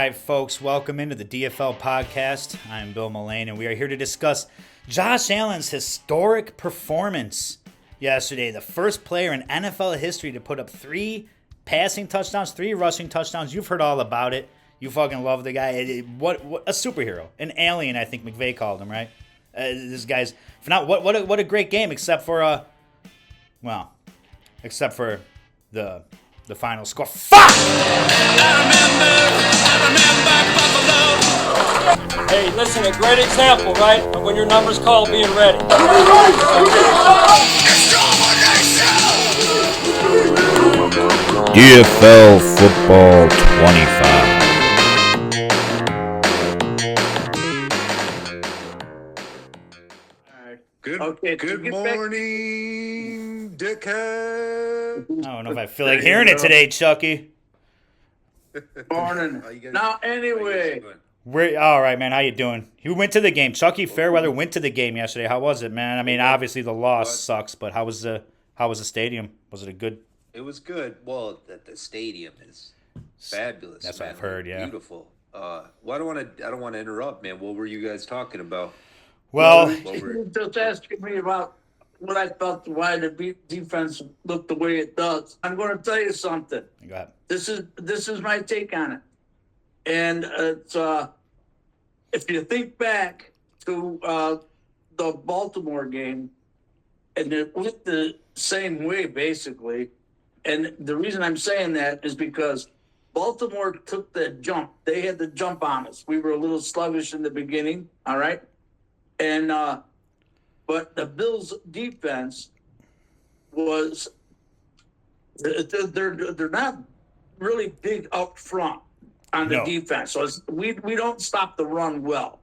right, folks, welcome into the DFL Podcast. I'm Bill Mullane, and we are here to discuss Josh Allen's historic performance yesterday. The first player in NFL history to put up 3 passing touchdowns, 3 rushing touchdowns. You've heard all about it. You fucking love the guy. What a superhero. An alien, I think McVay called him, right? This guy's... What a great game, except for... except for the final score. Fuck! Hey, listen, a great example, right, of when your number's called being ready. DFL Football 25. Good morning, dickhead. I don't know if I feel like hearing it today, Chucky. Morning. Now, anyway, All right, man. How you doing? You went to the game. Chucky Fairweather went to the game yesterday. How was it, man? I mean, obviously the loss sucks, but how was the stadium? Was it a good? It was good. Well, the stadium is fabulous. That's man. what I've heard. Yeah, beautiful. Well, I don't want to interrupt, man. What were you guys talking about? Well, you just asking me about what I thought why the defense looked the way it does. I'm going to tell you something. go ahead. This is my take on it, and it's if you think back to the Baltimore game, and it went the same way basically, and the reason I'm saying that is because Baltimore took the jump. They had the jump on us. We were a little sluggish in the beginning. All right. And but the Bills' defense was they're not really big up front on the defense, so we don't stop the run well,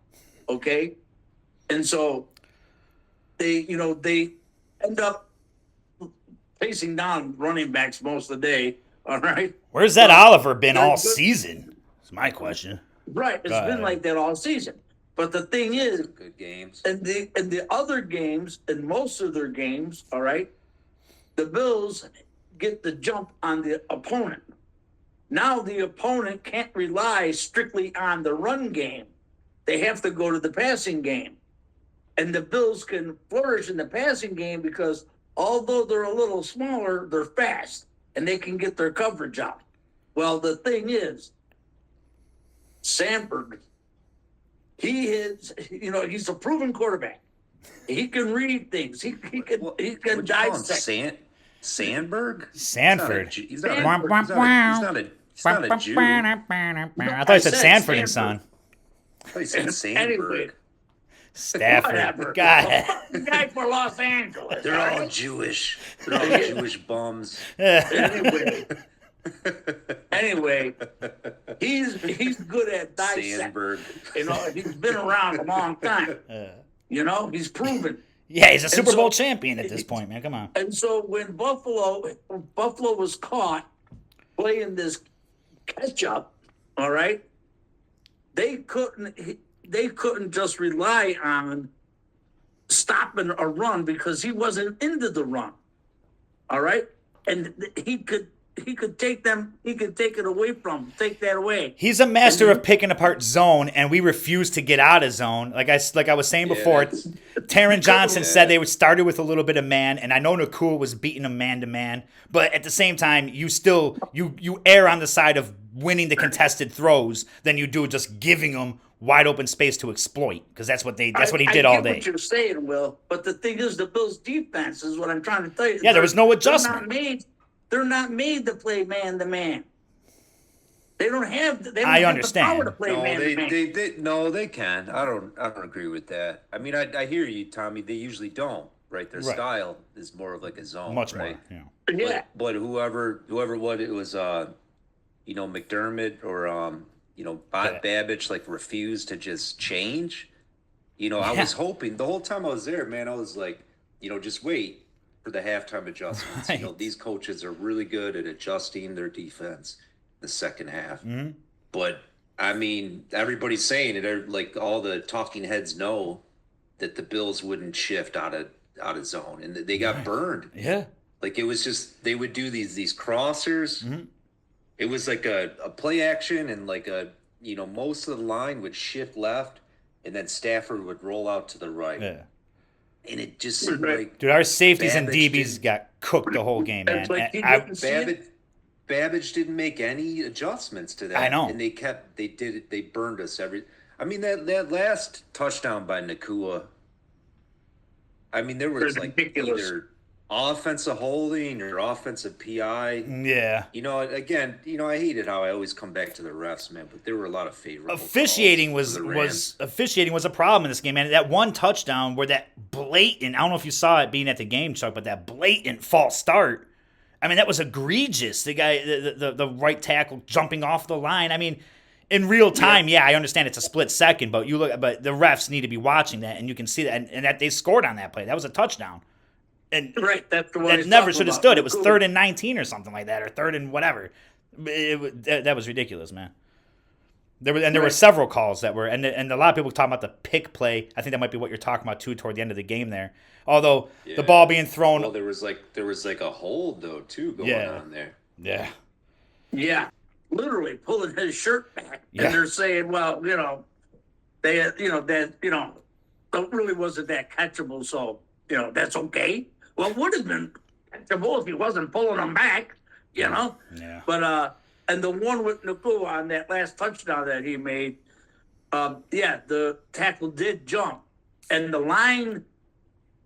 okay? And so they end up facing down running backs most of the day. All right, Where's that Oliver been all season? That's my question. Right, it's been like that all season. But the thing is, good games. And the other games, and most of their games, all right, the Bills get the jump on the opponent. Now the opponent can't rely strictly on the run game. They have to go to the passing game. And the Bills can flourish in the passing game because although they're a little smaller, they're fast and they can get their coverage out. Well, the thing is, Sanford, he's a proven quarterback. He can read things. He can dissect. Sandberg? Sanford. He's not a Jew. I thought you said Sanford and Son. I thought you said Sandberg. Anyway, Stafford. whatever. God. The guy for Los Angeles. They're all Jewish. They're all Jewish bums. Anyway, he's good at dissecting. Sandberg. He's been around a long time. He's proven. Yeah, he's a Super Bowl champion at this point, man. Come on. And so when Buffalo was caught playing this catch up, all right, they couldn't just rely on stopping a run because he wasn't into the run. All right, and he could take that away. He's a master of picking apart zone, and we refuse to get out of zone. Like I was saying before, Taron Johnson said they started with a little bit of man, and I know Nakua was beating him man to man, but at the same time, you still you err on the side of winning the contested throws than you do just giving them wide open space to exploit, because that's what he did all day. I get what you're saying, Will, but the thing is, the Bills' defense is what I'm trying to tell you. Yeah, there was no adjustment. They're not made to play man to man. They don't have the power to play man to man. They can. I don't agree with that. I mean, I hear you, Tommy. They usually don't, right? Their style is more of like a zone, much right? more. Yeah. But whoever what it was, McDermott or Babbage like refused to just change. I was hoping the whole time I was there, man. I was like, just wait for the halftime adjustments. Right. These coaches are really good at adjusting their defense the second half. Mm-hmm. But I mean, everybody's saying it. Like all the talking heads know that the Bills wouldn't shift out of zone, and they got burned. Yeah, like it was just they would do these crossers. Mm-hmm. It was like a play action and like a most of the line would shift left, and then Stafford would roll out to the right. Yeah. And it just seemed like Dude, our safeties and Babbage DBs got cooked the whole game, man. It's like he And didn't see it. Babbage didn't make any adjustments to that. I know. And they burned us I mean, that last touchdown by Nakua, I mean, there was It's like ridiculous. either offensive holding or offensive PI. yeah. Again, I hated how I always come back to the refs, man, but there were a lot of favorable Officiating calls for the Rams. was a problem in this game, man. That one touchdown where that blatant, I don't know if you saw it being at the game, Chuck, but that blatant false start. I mean, that was egregious. The guy, the right tackle jumping off the line. I mean, in real time, I understand it's a split second, but but the refs need to be watching that, and you can see that, and that they scored on that play. That was a touchdown. And Right, that's the one. that never should have stood. It was 3rd and 19 or something like that, or 3rd and whatever. That was ridiculous, man. There were several calls that were, and a lot of people talking about the pick play. I think that might be what you're talking about too, toward the end of the game there. Although the ball being thrown, Well, there was like a hold though too going on there. yeah, Yeah, literally pulling his shirt back, Yeah. and they're saying, "Well, that really wasn't that catchable, so that's okay." Well, it would have been catchable if he wasn't pulling them back, Yeah. But and the one with Nakua on that last touchdown that he made, the tackle did jump, and the line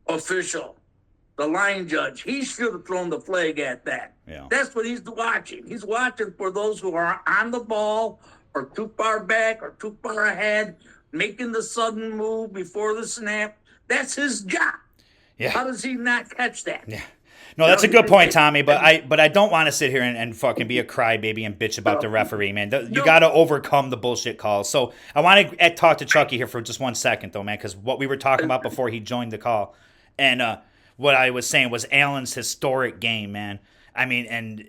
official, the line judge, he should have thrown the flag at that. Yeah. That's what he's watching. He's watching for those who are on the ball or too far back or too far ahead, making the sudden move before the snap. That's his job. Yeah. How does he not catch that? Yeah. No, that's a good point, Tommy. But I don't want to sit here and fucking be a crybaby and bitch about the referee, man. You got to overcome the bullshit calls. So I want to talk to Chucky here for just 1 second, though, man, because what we were talking about before he joined the call, and what I was saying was Allen's historic game, man. I mean, and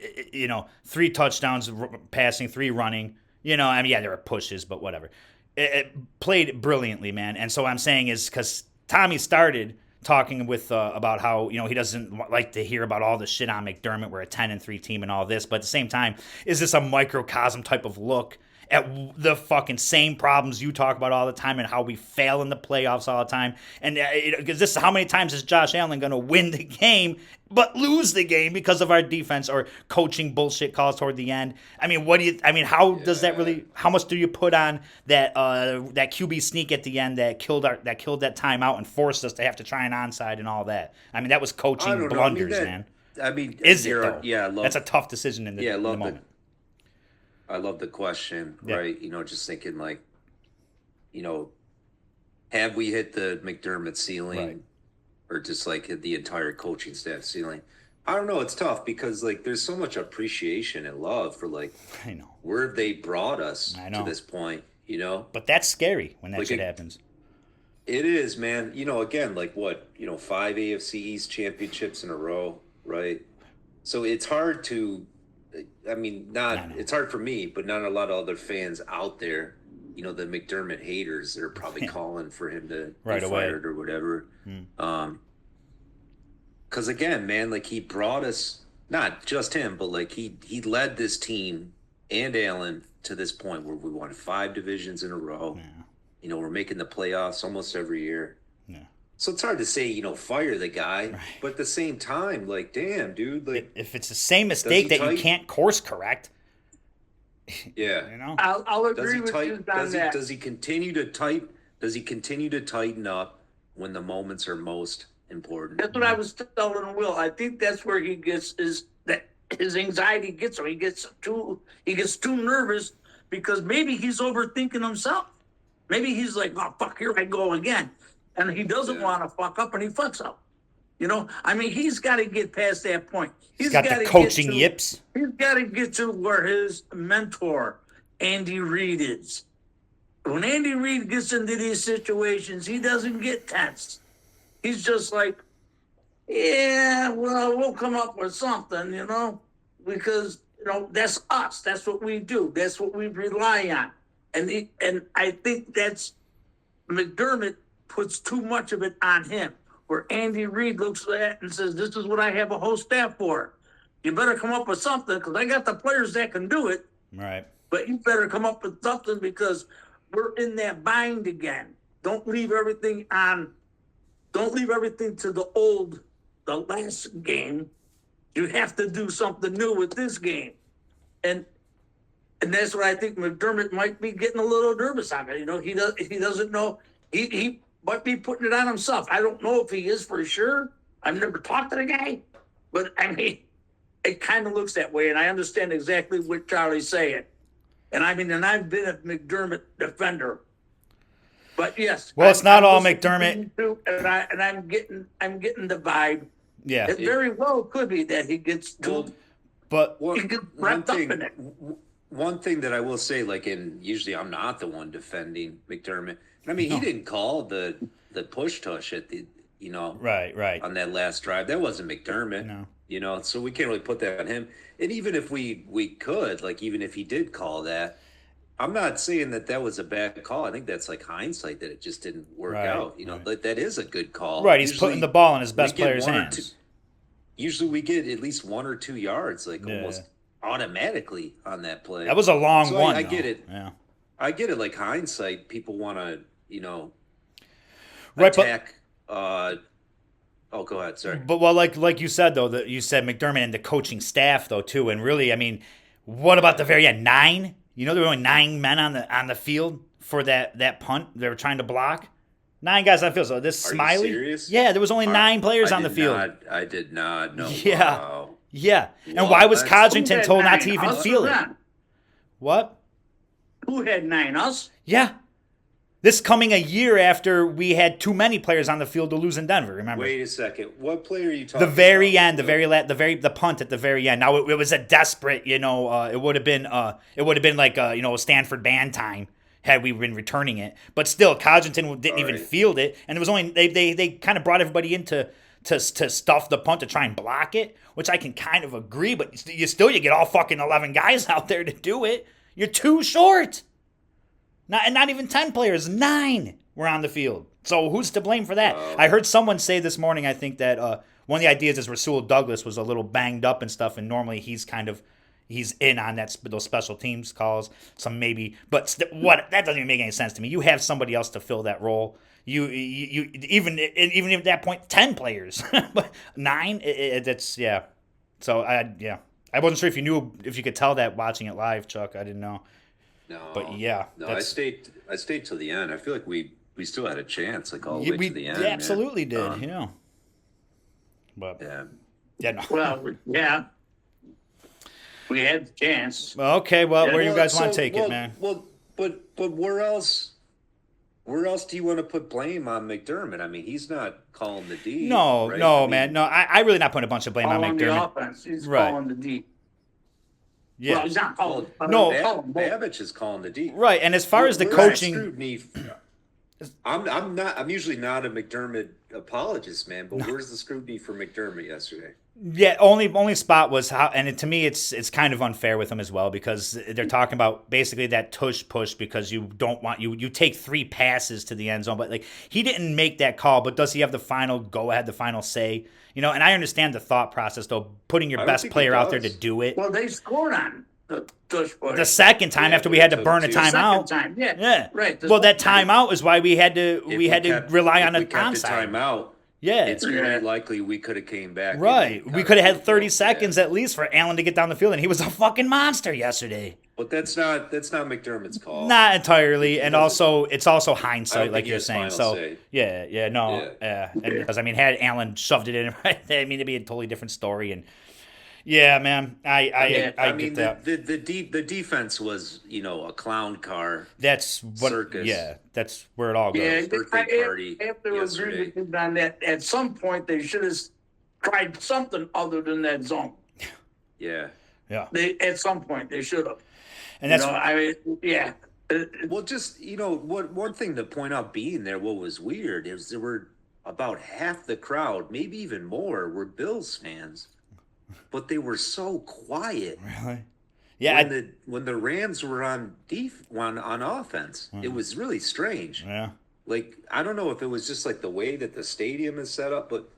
3 touchdowns passing, 3 running. There were pushes, but whatever. It played brilliantly, man. And so what I'm saying is because Tommy started talking with about how he doesn't like to hear about all the shit on McDermott. We're a 10-3 team and all this, but at the same time, is this a microcosm type of look at the fucking same problems you talk about all the time and how we fail in the playoffs all the time? And because this, how many times is Josh Allen going to win the game but lose the game because of our defense or coaching bullshit calls toward the end? I mean, how does that really? How much do you put on that that QB sneak at the end that killed that timeout and forced us to have to try an onside and all that? I mean, that was coaching blunders, man. I mean, Is it though? Yeah, that's a tough decision in the moment. I love the question, right? Just thinking like, have we hit the McDermott ceiling, Right. or just like hit the entire coaching staff ceiling? I don't know. It's tough because like there's so much appreciation and love for like I know, where they brought us I know. to this point. but that's scary when that Like shit happens. It is, man. Again, like what 5 AFC East championships in a row, right? So it's hard to. I mean, it's hard for me, but not a lot of other fans out there, the McDermott haters that are probably calling for him to Right be away. fired or whatever. Because again, man, like he brought us, not just him, but like he led this team and Allen to this point where we won 5 divisions in a row. Yeah. We're making the playoffs almost every year. Yeah. So it's hard to say, fire the guy, but at the same time, like, damn, dude, like, If it's the same mistake that you can't course correct, yeah, I'll agree with you on that. Does he continue to tighten? Does he continue to tighten up when the moments are most important? That's what I was telling Will. I think that's where he gets his anxiety gets him. He gets too nervous because maybe he's overthinking himself. Maybe he's like, oh fuck, here I go again. And he doesn't want to fuck up, and he fucks up. I mean, he's got to get past that point. he's got the coaching yips. He's got to get to where his mentor, Andy Reid, is. When Andy Reid gets into these situations, he doesn't get tense. He's just like, yeah, well, we'll come up with something, because, that's us. That's what we do. That's what we rely on. And I think that's McDermott puts too much of it on him, where Andy Reid looks at it and says, this is what I have a whole staff for. You better come up with something because I got the players that can do it. Right. but you better come up with something because we're in that bind again. Don't leave everything to the last game. You have to do something new with this game. And that's what I think McDermott might be getting a little nervous on it. You know, he doesn't know. He might be putting it on himself. I don't know if he is for sure. I've never talked to the guy, but I mean, it kind of looks that way. And I understand exactly what Charlie's saying. And I've been a McDermott defender. But yes. Well, it's not all McDermott. And I'm getting the vibe. Yeah. It very well could be that he gets too. But he gets wrapped up in it. One thing that I will say, like, usually I'm not the one defending McDermott. I mean, he didn't call the push tush at the, right on that last drive. That wasn't McDermott. No. So we can't really put that on him. And even if we could, like, even if he did call that, I'm not saying that was a bad call. I think that's like hindsight that it just didn't work out. That is a good call. Right, he's putting the ball in his best player's hands. Usually we get at least 1 or 2 yards, like almost automatically on that play. That was a long one. I get it. Yeah, I get it. Like hindsight, people want to, attack. Oh, go ahead. Sorry. But like you said though, that you said McDermott and the coaching staff though too, and really, I mean, what about the very end? 9? There were only 9 men on the field for that punt. They were trying to block. 9 guys on the field. So this Smiley. You serious? Yeah, there was only 9 players on the field. I did not know. Yeah. Wow. Yeah. And why was Codrington told not to even feel it? What? Who had 9? Us? Yeah. This coming a year after we had too many players on the field to lose in Denver. Remember? Wait a second. What player are you talking about? The very about? end, the punt at the very end. Now it was a desperate, it would have been like a Stanford band time had we been returning it. But still, Codrington didn't even field it, and it was only they kind of brought everybody in to stuff the punt to try and block it, which I can kind of agree. But you get all fucking 11 guys out there to do it. You're too short. Not even 10 players, 9 were on the field. So who's to blame for that? I heard someone say this morning, I think, that one of the ideas is Rasul Douglas was a little banged up and stuff, and normally he's in on those special teams calls. Some maybe, but that doesn't even make any sense to me. You have somebody else to fill that role. You even at that point 10 players, but 9. That's yeah. So I wasn't sure if you could tell that watching it live, Chuck. I didn't know. No, but yeah, no. I stayed till the end. I feel like we still had a chance, like all the way to the end. We absolutely did, But no. Well, yeah, we had the chance. Okay, well, where you guys want to take it, man? Well, but where else? Where else do you want to put blame on McDermott? I mean, he's not calling the D. No, right? no, man, no. I really not putting a bunch of blame on McDermott. The offense, he's calling the D. Yeah. Well, he's not calling. Babbage is calling the D. Right, and as far as the coaching, I'm usually not a McDermott apologist, man. But where's the scrutiny for McDermott yesterday? Yeah, only spot was how, and to me, it's kind of unfair with him as well because they're talking about basically that tush push because you don't want you take 3 passes to the end zone, but like he didn't make that call. But does he have the final go ahead, the final say? And I understand the thought process though, putting your best player out there to do it. Well, they scored on the tush push the second time after we had to burn a timeout. Yeah, right. Well, that timeout is why we had to rely on a onside. Timeout. Yeah, it's very likely we could have came back. Right, we could have had 30 seconds at least for Allen to get down the field, and he was a fucking monster yesterday. But that's not McDermott's call. Not entirely, and also it's also hindsight, like you're saying. So and because had Allen shoved it in, right, it'd be a totally different story. And yeah, man, I get that. The defense was a clown car. That's what circus. Yeah, that's where it all goes. Yeah, birthday party I have to agree with you on that. At some point, they should have tried something other than that zone. Yeah. At some point they should have. And that's Well, just one thing to point out being there, what was weird is there were about half the crowd, maybe even more, were Bills fans. But they were so quiet. Really? Yeah. When the Rams were on offense, it was really strange. Yeah. Like I don't know if it was just like the way that the stadium is set up, but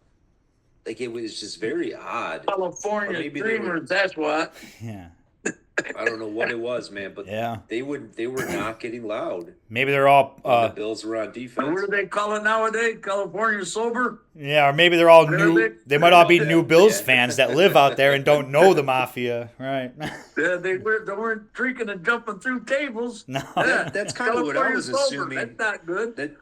like it was just very odd. California Dreamers, that's what. Yeah. I don't know what it was, man, but Yeah. they were not getting loud. Maybe they're all When the Bills were on What defense. do they call it nowadays? California sober? yeah, or maybe they're all They're new. big. They might all be new Bills Yeah. fans that live out there and don't know the Mafia, right? Yeah, they weren't drinking and jumping through tables. No. Yeah. That's kind of what I California was sober. assuming. That's not good.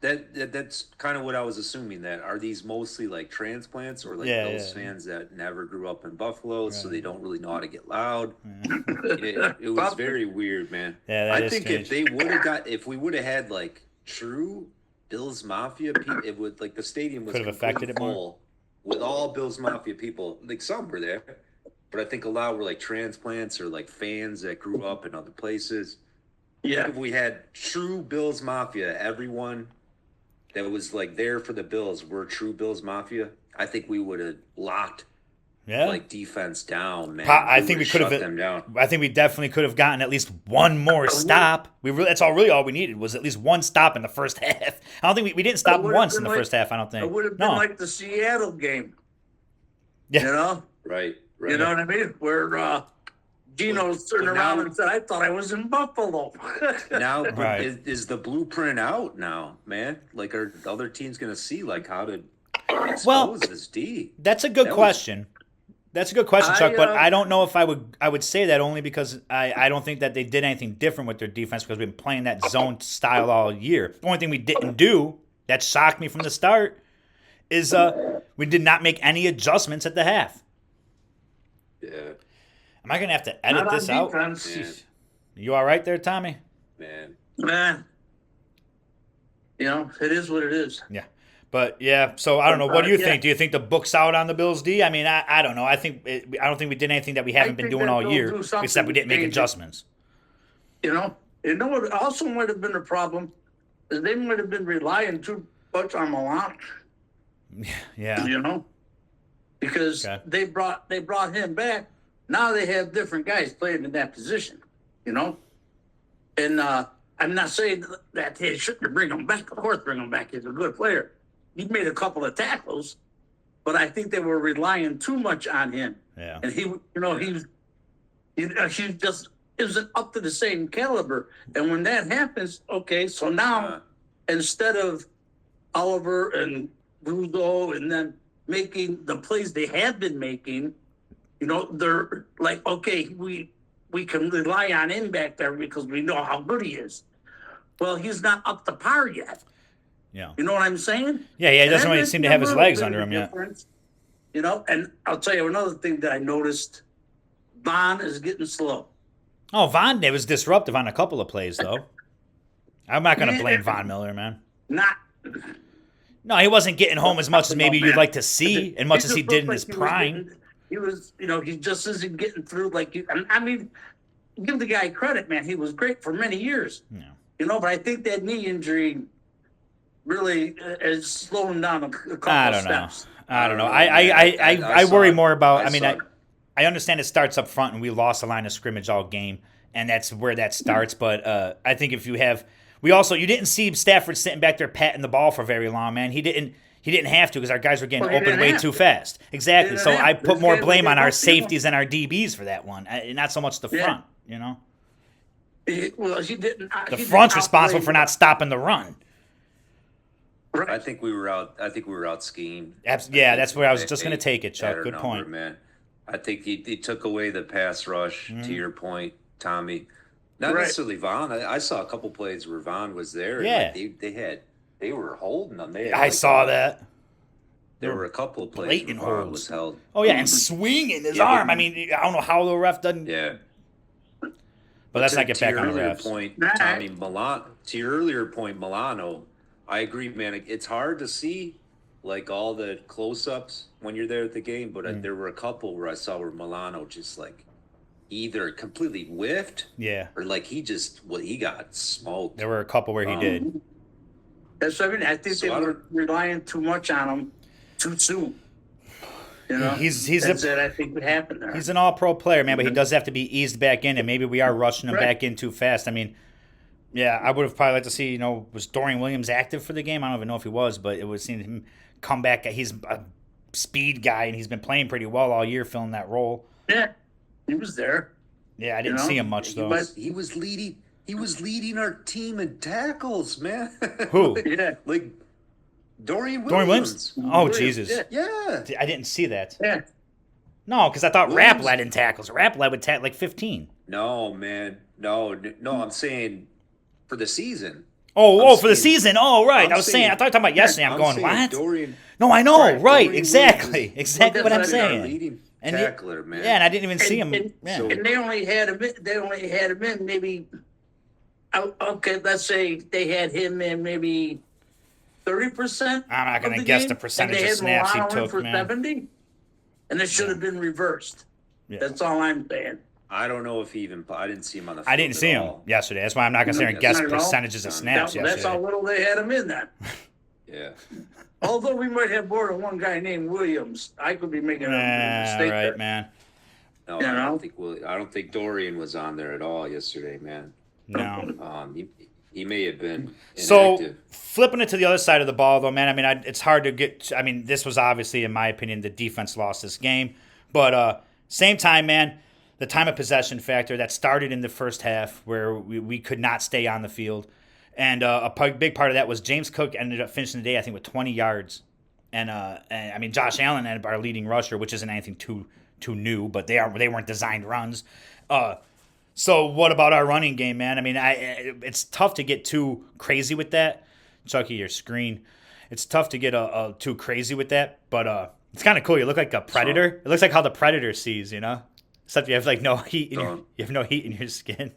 That's kind of what I was assuming. That are these mostly like transplants or like Yeah, Bills yeah. fans that never grew up in Buffalo, so Right. they don't really know how to get loud. It was very weird, man. Yeah, that I is think strange. if they if we would have had like true Bills Mafia people, it would like the stadium was Could have affected completely it more. full with all Bills Mafia people. Like some were there, but I think a lot were like transplants or like fans that grew up in other places. Yeah. If we had true Bills Mafia, everyone that was like there for the Bills were true Bills Mafia, I think we would have locked Yeah. like defense down, man. I think we would've could have. shut them down. I think we definitely could have gotten at least one more stop. That's all we needed was at least one stop in the first half. I don't think we didn't stop It would've once in been the like- first half. I don't think. It would have been No. like the Seattle game. Yeah. You know? Right. You know what I mean? Where Gino turned but around now- and said, I thought I was in Buffalo. Now, but Right. is the blueprint out now, man? Like, are the other teams going to see like how to expose Well, this D? That's a good That was- question. That's a good question, Chuck. But I I don't know if I would say that only because I don't think that they did anything different with their defense because we've been playing that zone style all year. The only thing we didn't do that shocked me from the start is we did not make any adjustments at the half. Yeah, Am I gonna have to edit Not on this out? defense. Jeez. You all right there, Tommy? man. Man. You know, it is what it is. Yeah. But yeah, so I don't know. What do you Yeah. think? Do you think the book's out on the Bills D? I mean, I don't know. I don't think we did anything that we haven't been think doing that all they'll year, do something except we didn't make to change it. adjustments. You know what also might have been a problem is they might have been relying too much on Milan. Yeah. You know? Because Okay. they brought him back. Now they have different guys playing in that position, you know? And I'm not saying that they shouldn't bring him back. Of course, bring him back. He's a good player. He made a couple of tackles, but I think they were relying too much on him. Yeah. And he just isn't up to the same caliber. And when that happens, okay, so now instead of Oliver and Russo and then making the plays they have been making, you know, they're like, okay, we can rely on him back there because we know how good he is. Well, he's not up to par yet. Yeah. You know what I'm saying? Yeah, he And doesn't that really makes seem to a have his little legs bit under of him a yet. difference. You know, and I'll tell you another thing that I noticed. Vaughn is getting slow. Oh, Von, it was disruptive on a couple of plays, though. I'm not going to blame Yeah. Von Miller, man. Not No, he wasn't getting home as much as maybe you'd like to see, and much as he just did in looked his like he was prime. getting- He was, you know, he just isn't getting through like you. I mean, give the guy credit, man. He was great for many years. Yeah. You know, but I think that knee injury really is slowing down a couple I of don't know. steps. I don't know. I I saw worry it. more about. I mean, saw it. I understand it starts up front, and we lost the line of scrimmage all game, and that's where that starts. But I think if you have, you didn't see Stafford sitting back there patting the ball for very long, man. He didn't have to because our guys were getting Well, he open didn't way have too to. fast. Exactly. didn't So have I to. put This more guy blame was on our getting open. safeties and our DBs for that one, not so much the Yeah. front. You know, Well, he didn't. the front's responsible for not stopping the run. I think we were out skiing. Yeah, that's where I was just going to take it, Chuck. Good point. man. I think he took away the pass rush. To your point, Tommy. Not Right. necessarily Vaughn. I saw a couple plays where Vaughn was there. and, Yeah. like, they were holding them. They had, I like, saw that. There were a couple of plays Blatant where Vaughn holds. was held. Oh yeah, and swinging his Yeah, arm. but- I mean, I don't know how the ref doesn't. Yeah. But let's To- not get to back your on the earlier refs. point, Nah. Tommy to your earlier point, Milano. I agree, man. It's hard to see like all the close-ups when you're there at the game, but there were a couple where I saw where Milano just like either completely whiffed Yeah, or like he got smoked. there were a couple where he did. That's what I mean. I think So they I were don't- relying too much on him too soon. You know, He's that's a- it. I think what happened there. He's an all-pro player, man, but he does have to be eased back in, and maybe we are rushing him Right. back in too fast. I mean, yeah, I would have probably liked to see, was Dorian Williams active for the game? I don't even know if he was, but it would seem him come back. He's a speed guy, and he's been playing pretty well all year, filling that role. Yeah, he was there. Yeah, I didn't see him much though. He was leading our team in tackles, man. Who? like Dorian Williams. Oh, Jesus. Yeah. I didn't see that. Yeah. No, because I thought Rapp led in tackles. Rapp led with like 15. No, man. No, I'm saying for the season. For the season. Oh, right. I thought you were talking about yesterday. I'm going, what? No, I know. Right. Exactly. Exactly what I'm saying. Leading tackler, man. Yeah, and I didn't even see him. And they only had him in maybe, okay, let's say they had him in maybe 30%. I'm not going to guess the percentage of snaps he took, for man. 70, and it should have been reversed. Yeah. That's all I'm saying. I don't know if he even. I didn't see him on the field. I didn't see him yesterday. That's why I'm not going to sit here and guess percentages of snaps yesterday. That's how little they had him in then. Yeah. Although we might have more than one guy named Williams, I could be making a mistake right, there. Man. No, I don't think Dorian was on there at all yesterday, man. No. He may have been inactive. So flipping it to the other side of the ball, though, man. I mean, it's hard to get. I mean, this was obviously, in my opinion, the defense lost this game, but same time, man. The time of possession factor that started in the first half where we could not stay on the field. And big part of that was James Cook ended up finishing the day, I think, with 20 yards. And I mean, Josh Allen, our leading rusher, which isn't anything too new, but they weren't designed runs. So what about our running game, man? I mean, it's tough to get too crazy with that. Chucky, your screen. It's tough to get too crazy with that, but it's kind of cool. You look like a predator. It looks like how the predator sees, you know? Except you have like no heat you have no heat in your skin.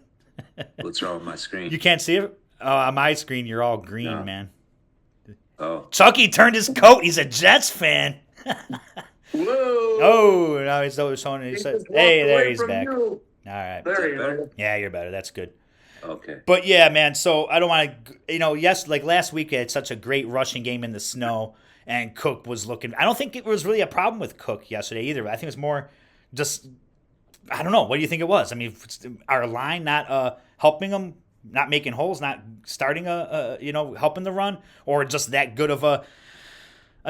What's wrong with my screen? You can't see it? On my screen, you're all green, man. Oh. Chucky turned his coat. He's a Jets fan. Whoa. Oh, now he's showing. He says, "Hey, there he's back." You. All right. There you go. Yeah, you're better. That's good. Okay. But yeah, man. So I don't want to, yes, like last week, I had such a great rushing game in the snow, and Cook was looking. I don't think it was really a problem with Cook yesterday either. I think it was more just. I don't know. What do you think it was? I mean, our line not helping them, not making holes, not starting helping the run, or just that good of a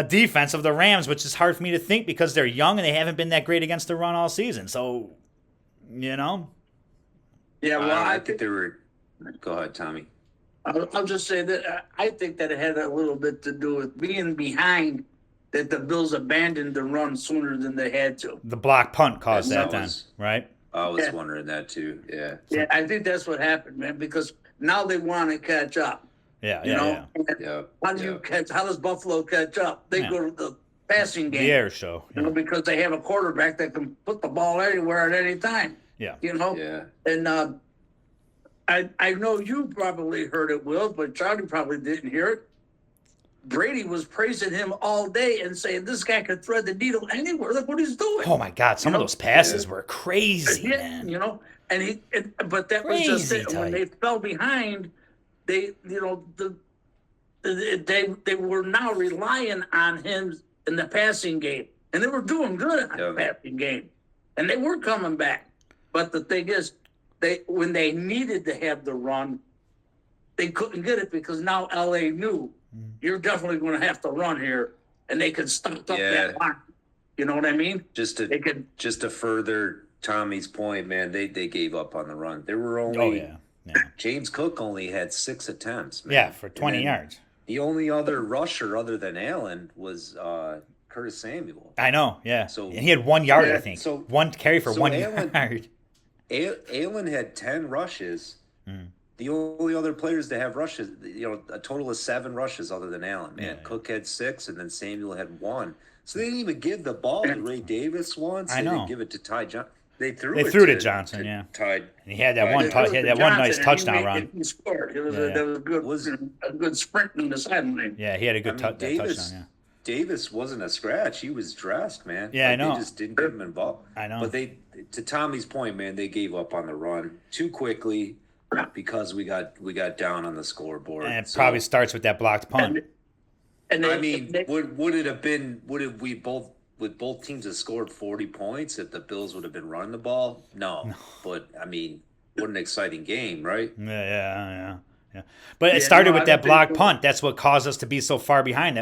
defense of the Rams, which is hard for me to think because they're young and they haven't been that great against the run all season. So, Yeah, well, I think they were. Go ahead, Tommy. I'll just say that I think that it had a little bit to do with being behind. That the Bills abandoned the run sooner than they had to. The block punt caused that then, right? I was wondering that too. Yeah. Yeah, I think that's what happened, man. Because now they want to catch up. Yeah. How does Buffalo catch up? They go to the passing game. The air show. You know, because they have a quarterback that can put the ball anywhere at any time. Yeah. You know. Yeah. And I know you probably heard it, Will, but Charlie probably didn't hear it. Brady was praising him all day and saying this guy could thread the needle anywhere. Look what he's doing. Oh my God! Some of those passes were crazy, man. You know, but that was just it. When they fell behind, they were now relying on him in the passing game, and they were doing good on the passing game, and they were coming back. But the thing is, when they needed to have the run, they couldn't get it because now LA knew. You're definitely going to have to run here, and they could stop up that line. You know what I mean? Just to further Tommy's point, man, they gave up on the run. There were only James Cook only had 6 attempts. Man. Yeah, for 20 yards. The only other rusher other than Allen was Curtis Samuel. I know, yeah. So and he had 1 yard, I think. So one carry for 1 yard. Allen had 10 rushes. The only other players to have rushes, a total of 7 rushes other than Allen. Man, Cook had 6, and then Samuel had 1. So they didn't even give the ball to Ray Davis once. They didn't give it to Ty Johnson. They threw it to Johnson. Ty. And he had that one nice touchdown run. He scored. It was a good sprint in the sideline. Yeah, he had a good touchdown. Yeah. Davis wasn't a scratch. He was dressed, man. Yeah, I know. They just didn't give him involved. I know. But to Tommy's point, man, they gave up on the run too quickly. Because we got down on the scoreboard. And it probably starts with that blocked punt. Would both teams have scored 40 points if the Bills would have been running the ball? No. But I mean, what an exciting game, right? Yeah. But it started with that blocked punt. That's what caused us to be so far behind.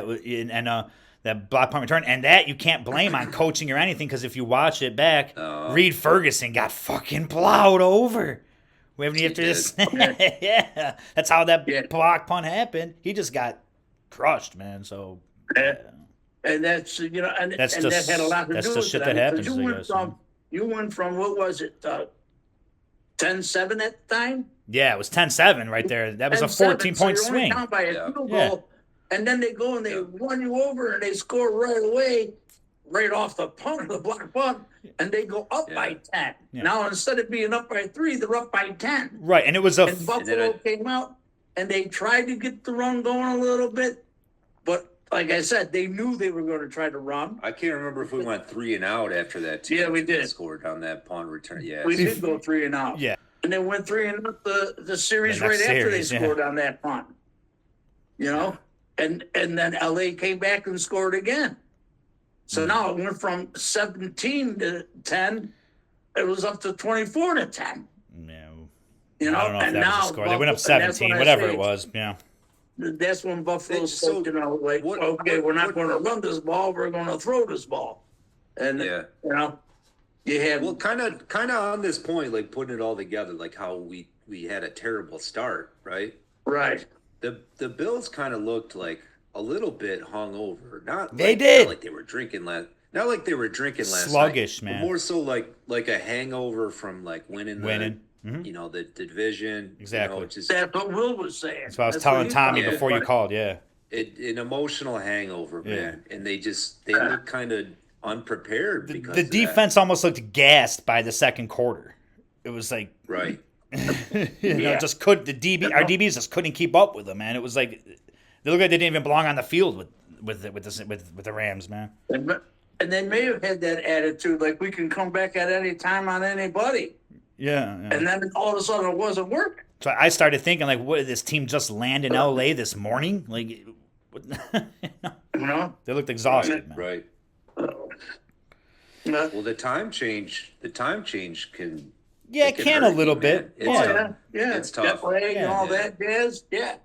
that block punt return, and that you can't blame on coaching or anything, because if you watch it back, Reed Ferguson got fucking plowed over. We haven't even this. Yeah, that's how that block punt happened. He just got crushed, man. So, and that's and that's and just that had a lot to that's do the with shit it. that happens. You went from what was it, 10-7 at the time? Yeah, it was 10-7 right there. That was a 14-point so swing. Down by a field goal, and then they go and they run you over and they score right away, right off the punt, the block punt, and they go up by 10. Yeah. Now instead of being up by 3, they're up by 10. Right, and it was and Buffalo came out and they tried to get the run going a little bit, but like I said, they knew they were going to try to run. I can't remember if we went 3 and out after that. Yeah, we did. Scored on that punt return. Yeah, we did go 3 and out. Yeah, and they went 3 and out the series right after they scored on that punt. You know, and then LA came back and scored again. So now it went from 17 to 10. It was up to 24 to 10. No, you know, I don't know if and that now was a score. They went up 17, whatever it was. Yeah. That's when Buffalo said, okay, we're not going to run this ball, we're going to throw this ball. And, you know, you had... Well, kind of on this point, like putting it all together, like how we had a terrible start, right? Right. The Bills kind of looked like a little bit hungover. Not like they were drinking last Sluggish, night, man. But more so like a hangover from like winning. You know, the division. Exactly. You know, just, that's what Will was saying. That's what I was telling Tommy before you called, an emotional hangover, man. And they look kind of unprepared because the defense almost looked gassed by the second quarter. It was like right. Just couldn't our DBs just couldn't keep up with them, man. It was like they looked like they didn't even belong on the field with the Rams, man. And they may have had that attitude, like we can come back at any time on anybody. Yeah. And then all of a sudden it wasn't working. So I started thinking, like, what did this team just land in LA this morning? Like, they looked exhausted, man. Right. Well, the time change can. Yeah, it can a little bit. It's tough. And all that jazz. Yeah.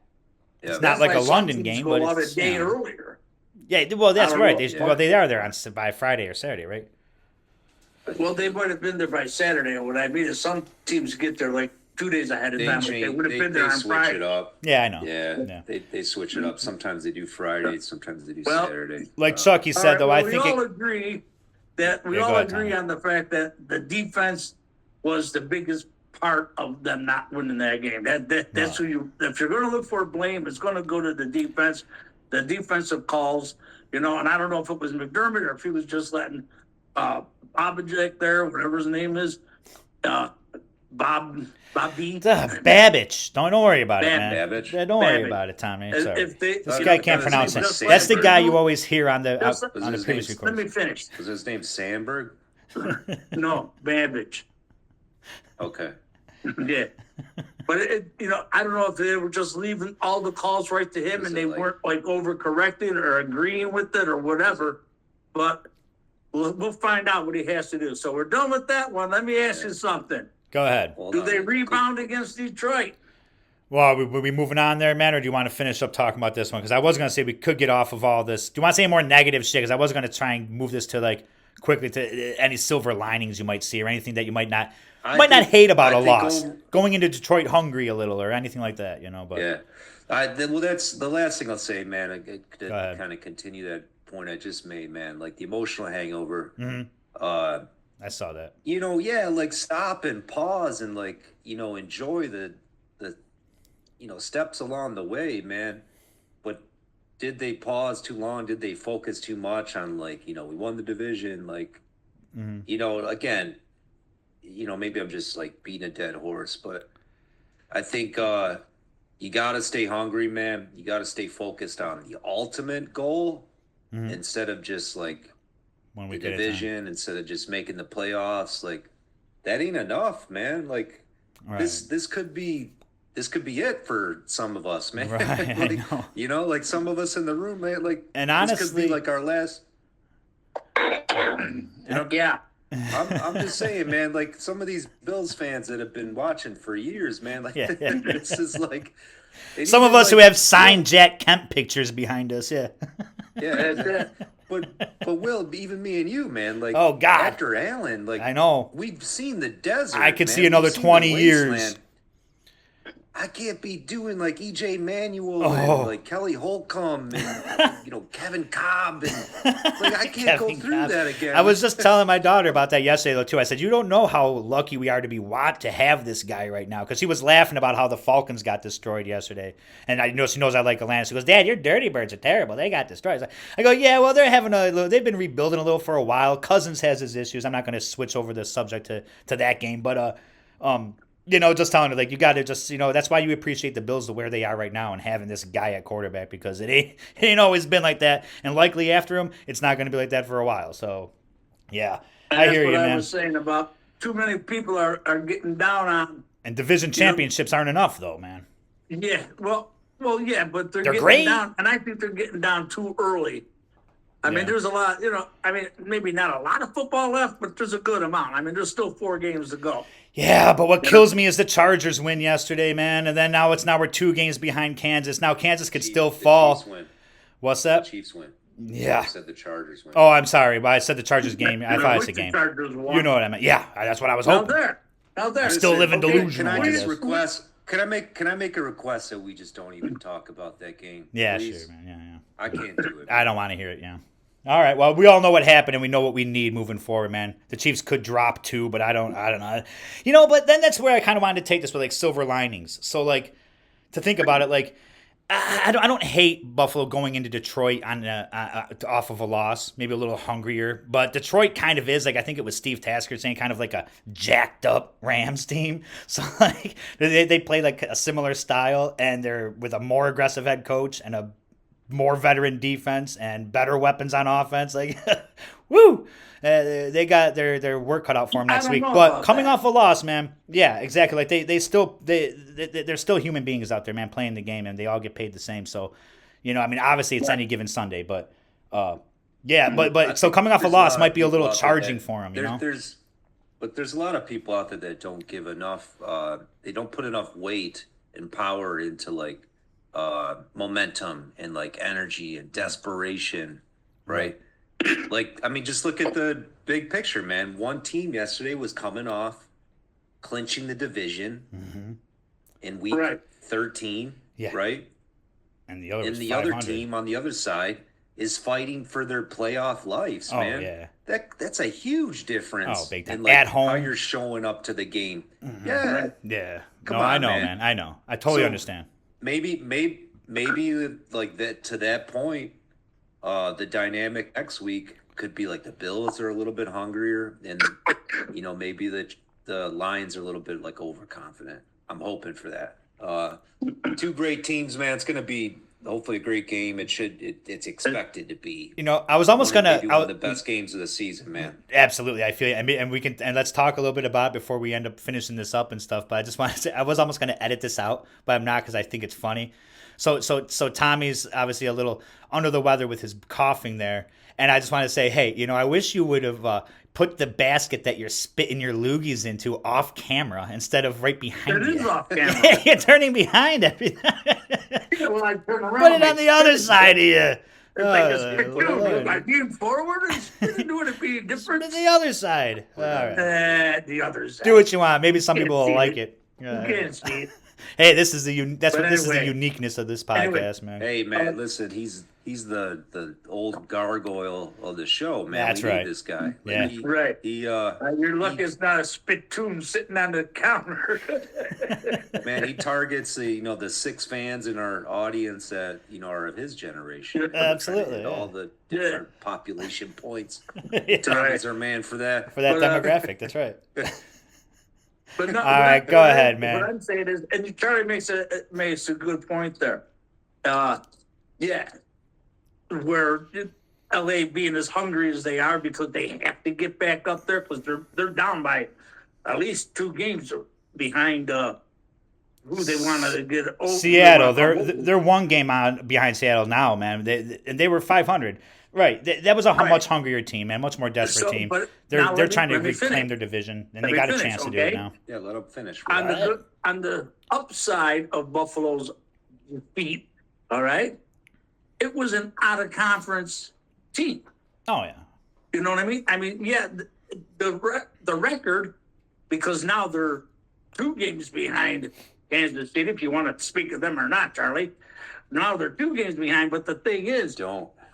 It's not like a London game, but it's a day earlier. Yeah, well, that's right. They are there by Friday or Saturday, right? Well, they might have been there by Saturday, or what I mean is some teams get there like 2 days ahead of time. They would have been there on Friday. Switch it up. Yeah, I know. Yeah. They switch it up. Sometimes they do Friday, sometimes they do Saturday. Like Chucky said, though, I think we all agree on the fact that the defense was the biggest part of them not winning that game. That's who if you're going to look for blame, it's going to go to the defense, the defensive calls, you know. And I don't know if it was McDermott or if he was just letting Bobajek there, whatever his name is, Bobby. Babbage. Don't worry about it, man. Babbage. Don't worry about it, Tommy. Sorry. This guy can't pronounce it. That's the guy you always hear on the previous recordings. Let me finish. Was his name Sandberg? No, Babbage. Okay. Yeah. But, I don't know if they were just leaving all the calls right to him and they weren't like overcorrecting or agreeing with it or whatever. But we'll find out what he has to do. So we're done with that one. Let me ask you something. Go ahead. Do they rebound against Detroit? Well, were we moving on there, man, or do you want to finish up talking about this one? Because I was going to say we could get off of all this. Do you want to say more negative shit? Because I was going to try and move this to, like, quickly to any silver linings you might see or anything that you might not hate about a loss. Going into Detroit hungry a little or anything like that, But yeah. Well, that's the last thing I'll say, man. To kind of continue that point I just made, man. Like the emotional hangover. Mm-hmm. I saw that. Like stop and pause and like, enjoy the steps along the way, man. But did they pause too long? Did they focus too much on like, we won the division? Like, again, maybe I'm just like beating a dead horse, but I think you got to stay hungry, man. You got to stay focused on the ultimate goal instead of just like the division, instead of just making the playoffs. Like that ain't enough, man. Like this could be it for some of us, man. Right, like, like some of us in the room, man. Like, and honestly, this could be like our last. Yeah. I'm just saying, man. Like some of these Bills fans that have been watching for years, man. Like this is like some of us who have signed Jack Kemp pictures behind us. Yeah. That's it. But Will, even me and you, man, like Oh, God. after Allen, like I know. we've seen the desert. I could man. see another We've seen the 20 years. wasteland. I can't be doing like EJ Manuel Oh. and like Kelly Holcomb and Kevin Cobb and like I can't go Kevin through Cobb. that again. I was just telling my daughter about that yesterday, though, too. I said, you don't know how lucky we are to have this guy right now. Because she was laughing about how the Falcons got destroyed yesterday. And I know she knows I like Atlanta. She goes, Dad, your Dirty Birds are terrible. They got destroyed. I go, yeah, well, they've been rebuilding a little for a while. Cousins has his issues. I'm not going to switch over the subject to that game. But, just telling her, like, you got to just, that's why you appreciate the Bills to where they are right now and having this guy at quarterback, because it ain't always been like that. And likely after him, it's not going to be like that for a while. So, yeah, And I hear you, That's what man. I was saying about too many people are getting down on. And division championships aren't enough, though, man. Yeah, well, yeah, but they're getting great. down, and I think they're getting down too early. I mean, there's a lot, maybe not a lot of football left, but there's a good amount. I mean, there's still 4 games to go. Yeah, but what kills me is the Chargers win yesterday, man. And then now we're 2 games behind Kansas. Now Kansas could still fall. Chiefs win. What's The that? Chiefs win. Yeah. I said the Chargers win. Oh, I'm sorry, but I said the Chargers game. I thought I said The game. Chargers won. You know what I meant. Yeah, that's what I was Now hoping. there. I still live in delusion. Can I I just guess. request? Can I make a request that we just don't even talk about that game? Yeah, please? sure, man. Yeah. I can't do it. I don't want to hear it, yeah. All right, well, we all know what happened, and we know what we need moving forward, man. The Chiefs could drop 2, but I don't know. But then that's where I kind of wanted to take this with, like, silver linings. So, like, to think about it, like, I don't hate Buffalo going into Detroit on off of a loss, maybe a little hungrier. But Detroit kind of is, like, I think it was Steve Tasker saying, kind of like a jacked up Rams team. So, like, they play like a similar style, and they're with a more aggressive head coach and a more veteran defense and better weapons on offense. Like, woo! They got their work cut out for them next week. But coming off a loss, man, yeah, exactly. Like they're still human beings out there, man, playing the game, and they all get paid the same. So, obviously it's any given Sunday, but but so coming off a loss might be a little charging for them, But there's a lot of people out there that don't give enough. They don't put enough weight and power into like momentum and like energy and desperation, right? Like, I mean, just look at the big picture, man. One team yesterday was coming off clinching the division in week 13, right? And the other, and the other team on the other side is fighting for their playoff lives, man. Yeah. That's a huge difference. Oh, big time. In like At home. how you're showing up to the game. Yeah. Come no, on, I know, man. I know. I totally So, understand. Maybe like that to that point, the dynamic next week could be like the Bills are a little bit hungrier, and maybe the Lions are a little bit like overconfident. I'm hoping for that. 2 great teams, man. It's gonna be hopefully a great game. It's expected to be. I was almost one of the best games of the season, man. Absolutely, I feel it. And let's talk a little bit about it before we end up finishing this up and stuff. But I just want to say I was almost going to edit this out, but I'm not because I think it's funny. So Tommy's obviously a little under the weather with his coughing there, and I just want to say, hey, I wish you would have put the basket that you're spitting your loogies into off camera instead of right behind you. It is off camera. Yeah, you're turning behind everything. When I turn around, Put it on the other side of you. It's like a spit Lord. too. Like being forward and spitting, doing it being different. Spit the other side. All right. The other side. Do what you want. Maybe some people will see like it. it. You can't see it. Hey, this is the this is the anyway. uniqueness of this podcast, man. Hey, man, listen, he's the old gargoyle of the show, man. That's we right. Need this guy. Yeah. Right. You're lucky it's not a spittoon sitting on the counter. Man, he targets the 6 fans in our audience that are of his generation. Absolutely, And all the different population points. Yeah. Tommy's our man for that. For that demographic, that's right. But no, All right, go ahead, man. What I'm saying is, and Charlie makes a good point there. Where LA being as hungry as they are because they have to get back up there because they're down by at least 2 games behind who they wanted to get over. Seattle, they're 1 game on behind Seattle now, man. They were 500. Right, that was a much hungrier team, man, much more desperate team. But They're trying to let me reclaim finish. their division, and Let they me got a finish, chance to do it okay? now. Yeah, let him finish. On the upside of Buffalo's defeat, all right, it was an out-of-conference team. Oh, yeah. You know what I mean? I mean, yeah, the record, because now they're 2 games behind Kansas City, if you want to speak of them or not, Charlie. Now they're 2 games behind, but the thing is,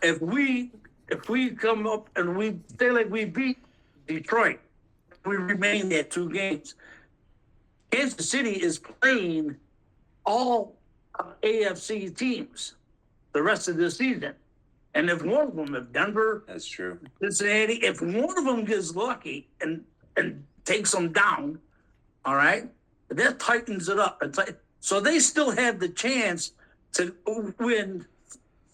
if we come up and we say like we beat Detroit, we remain at 2 games. Kansas City is playing all AFC teams the rest of the season. And if one of them, if Denver, that's true, Cincinnati, if one of them gets lucky and takes them down, all right, that tightens it up. So they still have the chance to win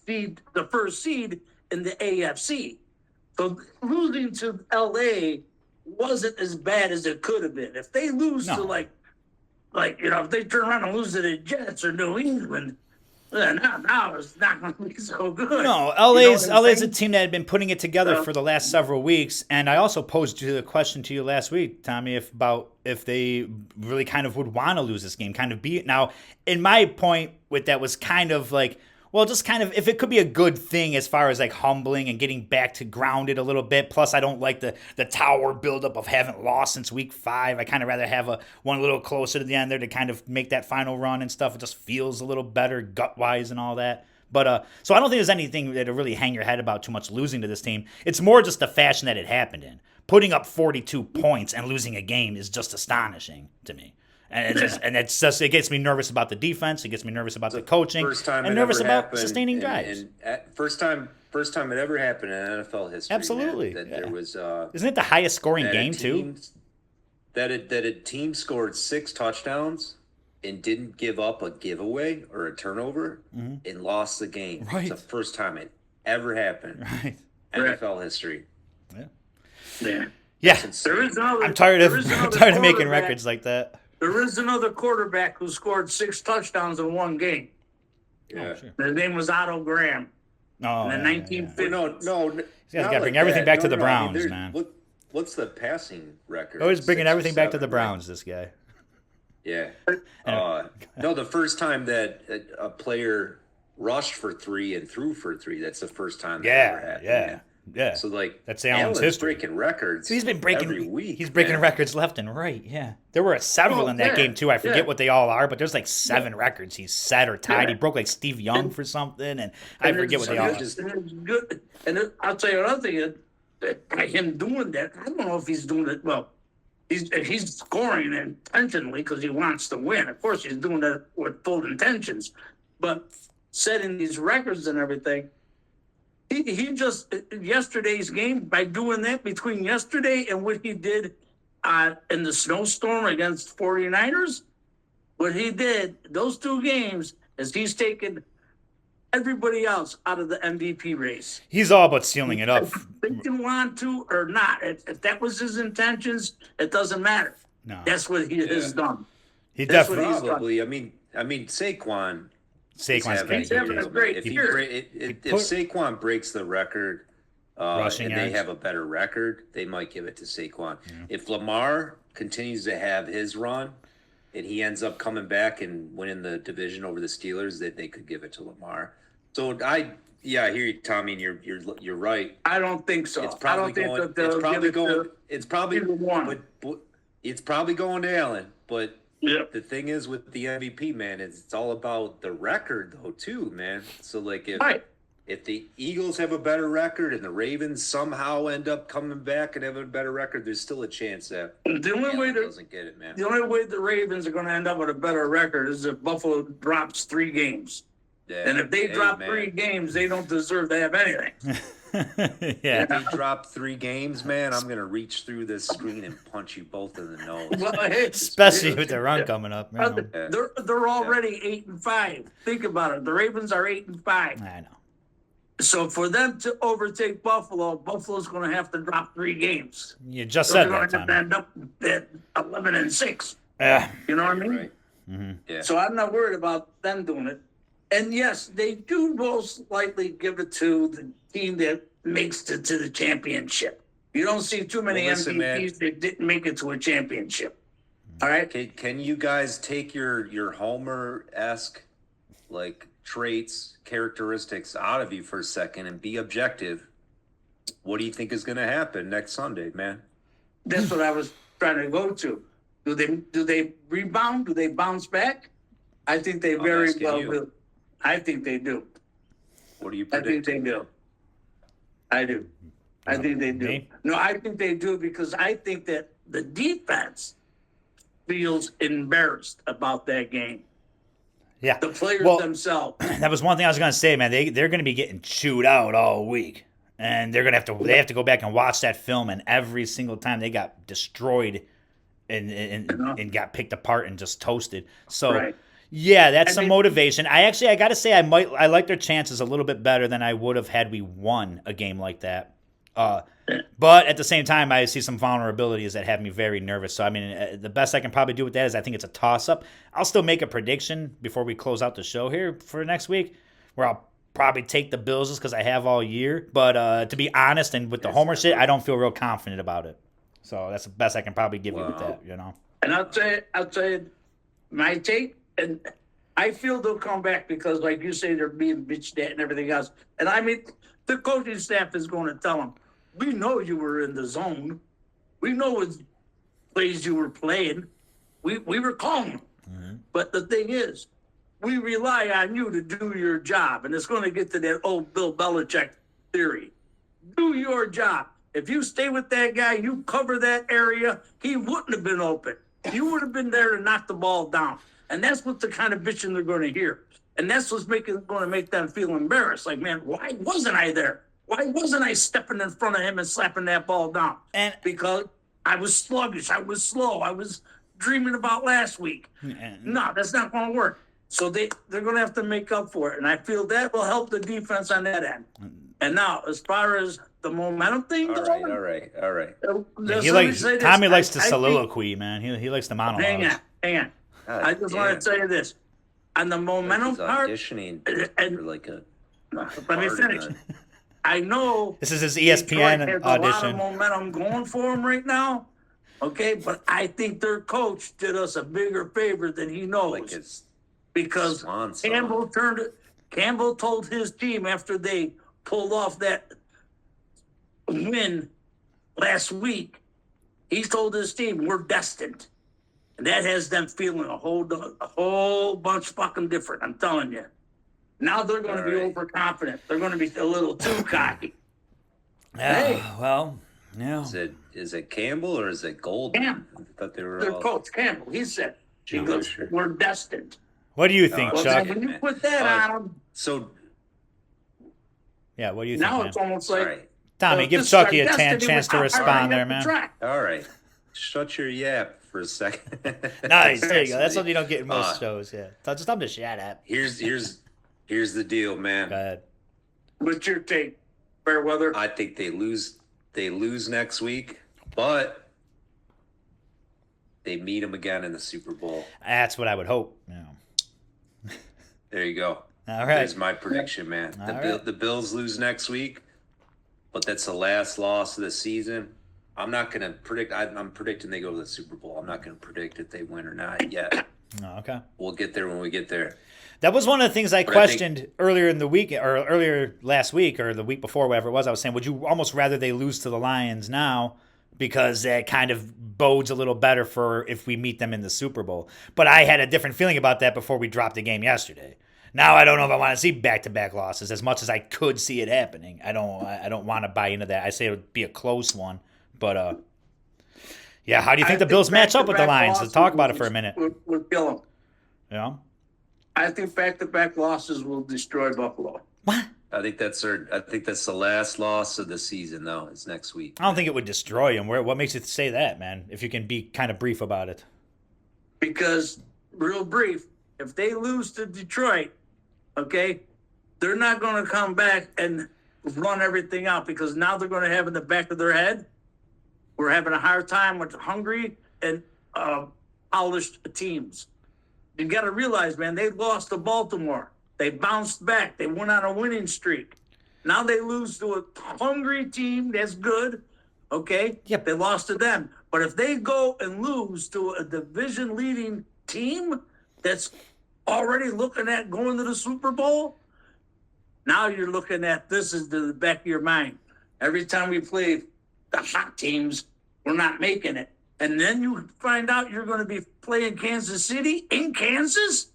the first seed in the AFC. So losing to LA wasn't as bad as it could have been. If they lose to like if they turn around and lose to the Jets or New England, now it's not going to be so good. No, LA's a team that had been putting it together for the last several weeks, and I also posed the question to you last week, Tommy, if they really kind of would want to lose this game, kind of beat it. Now, in my point with that was kind of like, well, just kind of if it could be a good thing as far as like humbling and getting back to grounded a little bit. Plus, I don't like the tower buildup of haven't lost since week 5. I kind of rather have one a little closer to the end there to kind of make that final run and stuff. It just feels a little better gut-wise and all that. But so I don't think there's anything that to really hang your head about too much losing to this team. It's more just the fashion that it happened in. Putting up 42 points and losing a game is just astonishing to me. And it gets me nervous about the defense. It gets me nervous about the coaching. And nervous about sustaining drives. First time it ever happened in NFL history. Absolutely. There was. Isn't it the highest scoring game too? That a team scored 6 touchdowns and didn't give up a giveaway or a turnover and lost the game. Right. It's the first time it ever happened. Right. NFL history. Yeah. Yeah. I'm tired of making quarterback. records like that. There is another quarterback who scored 6 touchdowns in 1 game. Yeah. Sure. His name was Otto Graham. Oh, in the 1950s. No. You guys got to bring everything back to the Browns, man. What's the passing record? Always bringing everything back to the Browns, this guy. Yeah. No, the first time that a player rushed for 3 and threw for 3, that's the first time that ever happened. Yeah. Yeah. So that's Allen's history. Breaking records. So he's been breaking every week. He's breaking records left and right. Yeah. There were several in that game too. I forget what they all are, but there's like 7 records he's set or tied. He broke like Steve Young for something, and I forget what they all are. It's good. And I'll tell you another thing. By him doing that, I don't know if he's doing it well. He's scoring intentionally because he wants to win. Of course, he's doing that with full intentions, but setting these records and everything. He just, yesterday's game, by doing that between yesterday and what he did in the snowstorm against 49ers, what he did, those 2 games, is he's taken everybody else out of the MVP race. He's all but sealing it up. If they didn't want to or not, if that was his intentions, it doesn't matter. No. That's what he has done. He That's definitely. Probably. I mean, Saquon's having a great year. If Saquon breaks the record and they have a better record, they might give it to Saquon. Yeah. If Lamar continues to have his run and he ends up coming back and winning the division over the Steelers, that they could give it to Lamar. So I hear you, Tommy, and you're right. I don't think so. It's probably it's probably going to Allen, but. Yep. The thing is with the MVP, man, it's all about the record, though, too, man. So, like, if the Eagles have a better record and the Ravens somehow end up coming back and having a better record, there's still a chance that Allen doesn't get it, man. The only way the Ravens are going to end up with a better record is if Buffalo drops 3 games. Yeah. And if they drop 3 games, they don't deserve to have anything. Yeah. If they drop 3 games, man, I'm gonna reach through this screen and punch you both in the nose. Well, especially with the run coming up. They're already 8-5. Think about it. The Ravens are 8-5. I know. So for them to overtake Buffalo, Buffalo's going to have to drop 3 games. You just said that, They're going to have to end up at 11-6. Yeah. You know what I mean? Right. Mm-hmm. Yeah. So I'm not worried about them doing it. And yes, they do most likely give it to the team that makes it to the championship. You don't see too many MVPs that didn't make it to a championship. All right? Can you guys take your Homer-esque, like, traits, characteristics out of you for a second and be objective. What do you think is going to happen next Sunday, man? That's what I was trying to go to. Do they rebound? Do they bounce back? I think they very well do. I think they do. What do you I predict? think they do. I do. I think they do. Me? No, I think they do because I think that the defense feels embarrassed about that game. Yeah. The players themselves. That was one thing I was going to say, man. They're going to be getting chewed out all week. And they have to go back and watch that film, and every single time they got destroyed and got picked apart and just toasted. So Right. yeah, that's some motivation. I got to say I like their chances a little bit better than I would have had we won a game like that. But at the same time, I see some vulnerabilities that have me very nervous. So I mean, the best I can probably do with that is I think it's a toss-up. I'll still make a prediction before we close out the show here for next week, where I'll probably take the Bills just because I have all year. But to be honest, and with the homer shit, I don't feel real confident about it. So that's the best I can probably give you with that, you know. And I'll tell you my take, and I feel they'll come back because, like you say, they're being bitched at and everything else. And I mean, the coaching staff is going to tell them, we know you were in the zone. We know what plays you were playing. We were calling them. Mm-hmm. But the thing is, we rely on you to do your job. And it's going to get to that old Bill Belichick theory. Do your job. If you stay with that guy, you cover that area, he wouldn't have been open. You would have been there to knock the ball down. And that's what the kind of bitching they're going to hear. And that's what's going to make them feel embarrassed. Like, man, why wasn't I there? Why wasn't I stepping in front of him and slapping that ball down? And because I was sluggish. I was slow. I was dreaming about last week. No, that's not going to work. So they're going to have to make up for it. And I feel that will help the defense on that end. And now, as far as the momentum thing All right. Tommy likes to soliloquy, man. He likes the monologue. Hang on. I just want to tell you this. On the momentum part, auditioning for like a. Let me finish. I know this is his ESPN Detroit has audition. A lot of momentum going for him right now. Okay, but I think their coach did us a bigger favor than he knows. Because Campbell told his team after they pulled off that win last week, he told his team, we're destined. And that has them feeling a whole bunch fucking different, I'm telling you. Now they're going to be overconfident. They're going to be a little too cocky. Well, yeah. Is it Campbell or is it Golden? Campbell. I thought they were Their coach, Campbell, he said, we're destined. What do you think, Chuck? When you put that on them, yeah, what do you think, now man? It's almost like Tommy, give Chucky a chance to respond there, man. All right. Shut your yap for a second. Nice. There you go. That's something you don't get in most shows. Yeah. So just tell him to shut up. Here's the deal, man. Go ahead. What's your take, Fairweather? I think they lose next week, but they meet them again in the Super Bowl. That's what I would hope. Yeah. There you go. All right. There's my prediction, man. The Bills lose next week, but that's the last loss of the season. I'm not going to predict. I'm predicting they go to the Super Bowl. I'm not going to predict if they win or not yet. Oh, okay. We'll get there when we get there. That was one of the things I questioned earlier in the week, or earlier last week, or the week before, whatever it was. I was saying, would you almost rather they lose to the Lions now because that kind of bodes a little better for if we meet them in the Super Bowl? But I had a different feeling about that before we dropped the game yesterday. Now I don't know if I want to see back-to-back losses as much as I could see it happening. I don't want to buy into that. I say it would be a close one, but yeah. How do you think the Bills match up with the Lions? Let's talk about it for a minute. We'll kill them. Yeah. I think back-to-back losses will destroy Buffalo. What? I think that's the last loss of the season, though. It's next week. I don't think it would destroy them. What makes you say that, man? If you can be kind of brief about it. Because, real brief, if they lose to Detroit, okay, they're not going to come back and run everything out because now they're going to have in the back of their head, we're having a hard time with hungry and polished teams. You got to realize, man, they lost to Baltimore. They bounced back. They went on a winning streak. Now they lose to a hungry team. That's good. Okay? Yep. They lost to them. But if they go and lose to a division-leading team that's already looking at going to the Super Bowl, now you're looking at this is the back of your mind. Every time we play the hot teams, we're not making it. And then you find out you're going to be playing Kansas City in Kansas.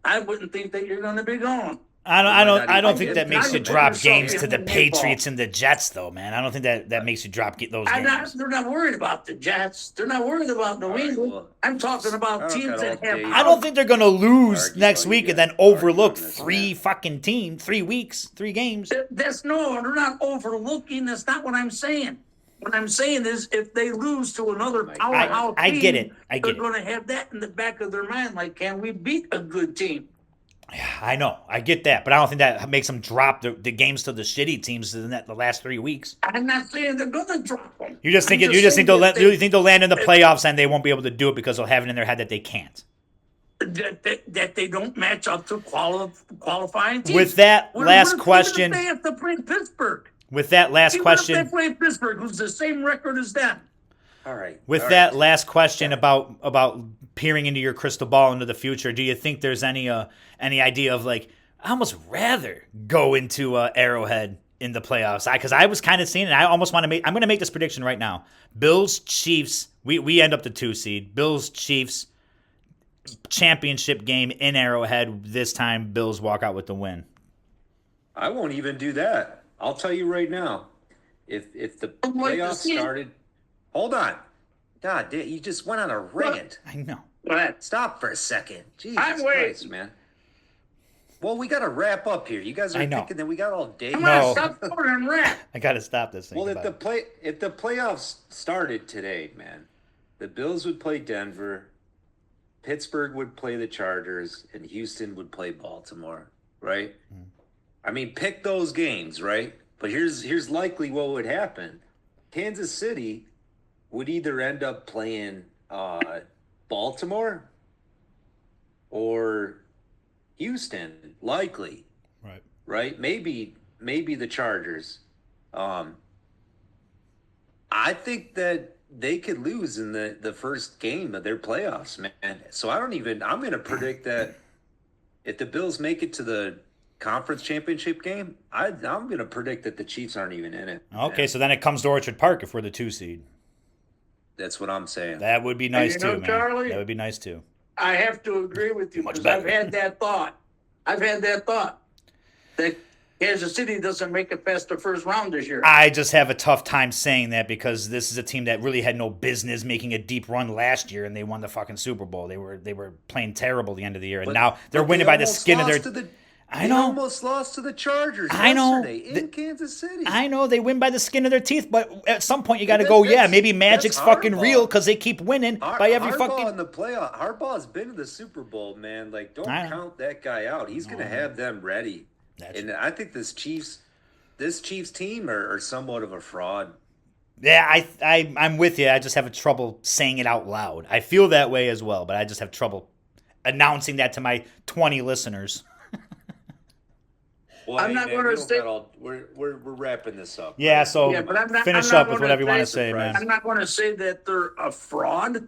I wouldn't think that you're going to be going. I don't think that makes you drop games to the Patriots and the Jets, though, man. I don't think that makes you drop those games. They're not worried about the Jets. They're not worried about New England. I'm talking about teams that have. I don't think they're going to lose next week and then overlook 3 fucking teams, 3 weeks, 3 games. They're not overlooking. That's not what I'm saying. What I'm saying is, if they lose to another powerhouse team, I get it. They're going to have that in the back of their mind. Like, can we beat a good team? I know, I get that, but I don't think that makes them drop the games to the shitty teams in the last 3 weeks. I'm not saying they're going to drop them. You think they'll land in the playoffs and they won't be able to do it because they'll have it in their head that they can't. That they don't match up to qualifying teams. With that last question, they have to play Pittsburgh. With that last question, they play Pittsburgh, who's the same record as them. All right. With that last question about peering into your crystal ball into the future, do you think there's any idea of like I almost rather go into Arrowhead in the playoffs? Because I was kind of seeing it. I almost want to make. I'm going to make this prediction right now. Bills Chiefs. We end up the 2 seed. Bills Chiefs championship game in Arrowhead. This time Bills walk out with the win. I won't even do that. I'll tell you right now. If the playoffs started. Hold on. God, you just went on a rant. I know. Go ahead. Stop for a second. Jesus I'm Christ, man. Well, we got to wrap up here. You guys are thinking that we got all day. Come on, stop and rap. I got to stop this thing. Well, if the playoffs started today, man, the Bills would play Denver, Pittsburgh would play the Chargers, and Houston would play Baltimore, right? I mean, pick those games, right? But here's likely what would happen. Kansas City would either end up playing Baltimore or Houston, likely. Right? Maybe the Chargers. I think that they could lose in the first game of their playoffs, man. So I'm going to predict that if the Bills make it to the conference championship game, I'm going to predict that the Chiefs aren't even in it. Okay, so then it comes to Orchard Park if we're the 2 seed. That's what I'm saying. That would be nice too, man. Charlie, that would be nice too. I have to agree with you because I've had that thought. That Kansas City doesn't make it past the first round this year. I just have a tough time saying that because this is a team that really had no business making a deep run last year, and they won the fucking Super Bowl. They were playing terrible at the end of the year, and now they're winning by the skin of their. They almost lost to the Chargers yesterday in Kansas City. I know they win by the skin of their teeth, but at some point you got to go. Yeah, maybe Magic's fucking real because they keep winning by every fucking. In the playoff, Harbaugh's been to the Super Bowl, man. Like, don't count that guy out. He's going to have them ready. I think this Chiefs team are somewhat of a fraud. Yeah, I'm with you. I just have trouble saying it out loud. I feel that way as well, but I just have trouble announcing that to my 20 listeners. Well, I'm not going to say we're wrapping this up. Yeah, right? So finish up with whatever you want to say, man. I'm not going to say that they're a fraud,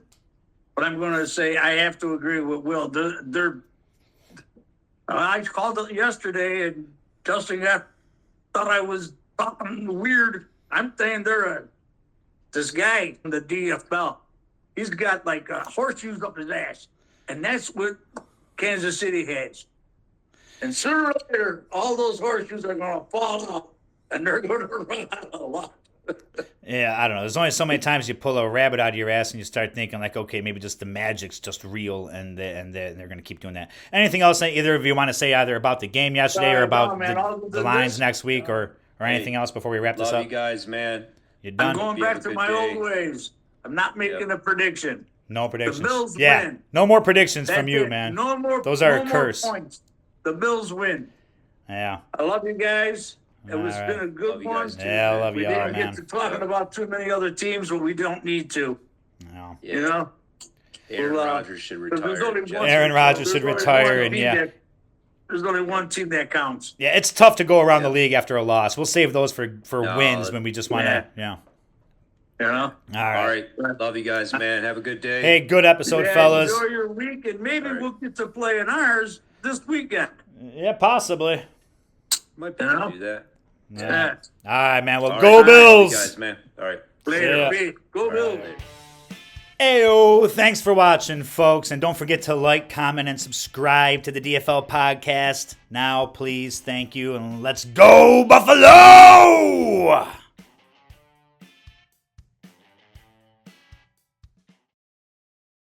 but I'm going to say I have to agree with Will. I called it yesterday, and Justin thought I was talking weird. I'm saying this guy from the DFL. He's got like horseshoes up his ass, and that's what Kansas City has. And sooner or later, all those horseshoes are going to fall off, and they're going to run out of luck. Yeah, I don't know. There's only so many times you pull a rabbit out of your ass and you start thinking like, okay, maybe just the magic's just real, and they're going to keep doing that. Anything else that either of you want to say either about the game yesterday or about the lines next week or anything else before we wrap this up? Love you guys, man. You're done. I'm going back to my old ways. I'm not making a prediction. No predictions. The Bills win. No more predictions from you, man. No more. Those are a curse. Points. The Bills win. Yeah. I love you guys. It was been a good one. Yeah, I love you all, man. We didn't get to talking about too many other teams, but we don't need to. No. You know? Aaron Rodgers should retire. Aaron Rodgers should retire, and there's only one team that counts. Yeah, it's tough to go around the league after a loss. We'll save those for wins when we just want to, You know? All right. Love you guys, man. Have a good day. Hey, good episode, fellas. Enjoy your week, and maybe we'll get to play in ours this weekend. Yeah, possibly. Might be able to do that. Yeah. All right, man. Well, All go right. Bills. Love you guys, man. All right. Later. Yeah. Pete. Go Bills. Ayo, thanks for watching, folks. And don't forget to like, comment, and subscribe to the DFL podcast. Now, please, thank you. And let's go, Buffalo!